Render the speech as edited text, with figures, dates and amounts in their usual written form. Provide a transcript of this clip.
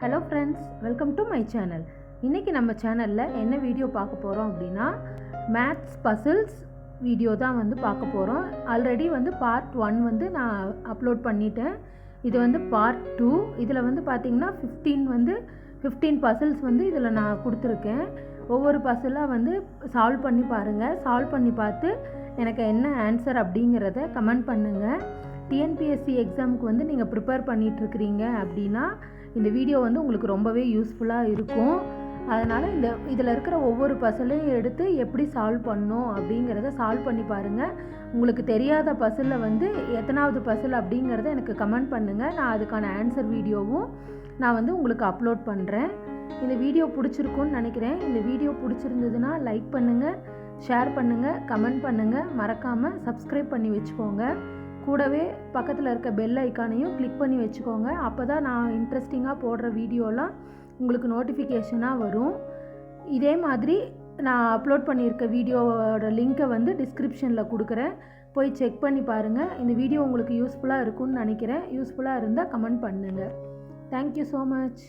Hello friends, welcome to my channel. இன்றைக்கி நம்ம சேனலில் என்ன வீடியோ பார்க்க போகிறோம் அப்படின்னா, மேத்ஸ் பசில்ஸ் வீடியோ தான் பார்க்க போகிறோம். ஆல்ரெடி பார்ட் 1 நான் அப்லோட் பண்ணிட்டேன். இது பார்ட் 2. இதில் பார்த்திங்கன்னா 15 பசில்ஸ் இதில் நான் கொடுத்துருக்கேன். ஒவ்வொரு பசிலாக சால்வ் பண்ணி பாருங்கள். சால்வ் பண்ணி பார்த்து எனக்கு என்ன ஆன்சர் அப்படிங்கிறத கமெண்ட் பண்ணுங்கள். டிஎன்பிஎஸ்சி எக்ஸாமுக்கு நீங்கள் ப்ரிப்பேர் பண்ணிகிட்ருக்கிறீங்க அப்படின்னா இந்த வீடியோ உங்களுக்கு ரொம்பவே யூஸ்ஃபுல்லாக இருக்கும். அதனால் இதில் இருக்கிற ஒவ்வொரு பசிலையும் எடுத்து எப்படி சால்வ் பண்ணணும் அப்படிங்கிறத சால்வ் பண்ணி பாருங்கள். உங்களுக்கு தெரியாத பசிலில் எத்தனாவது பசில் அப்படிங்கிறத எனக்கு கமெண்ட் பண்ணுங்கள். நான் அதுக்கான ஆன்சர் வீடியோவும் நான் உங்களுக்கு அப்லோட் பண்ணுறேன். இந்த வீடியோ பிடிச்சிருக்குன்னு நினைக்கிறேன். இந்த வீடியோ பிடிச்சிருந்ததுன்னா லைக் பண்ணுங்கள், ஷேர் பண்ணுங்கள், கமெண்ட் பண்ணுங்கள். மறக்காமல் சப்ஸ்கிரைப் பண்ணி வச்சுக்கோங்க. கூடவே பக்கத்தில் இருக்க பெல் ஐக்கானையும் கிளிக் பண்ணி வச்சுக்கோங்க. அப்போ தான் நான் இன்ட்ரெஸ்டிங்காக போடுற வீடியோலாம் உங்களுக்கு நோட்டிஃபிகேஷனாக வரும். இதே மாதிரி நான் அப்லோட் பண்ணியிருக்க வீடியோவோட லிங்க்கை டிஸ்கிரிப்ஷனில் கொடுக்குறேன். போய் செக் பண்ணி பாருங்கள். இந்த வீடியோ உங்களுக்கு யூஸ்ஃபுல்லாக இருக்கும்னு நினைக்கிறேன். யூஸ்ஃபுல்லாக இருந்தால் கமெண்ட் பண்ணுங்கள். Thank you so much.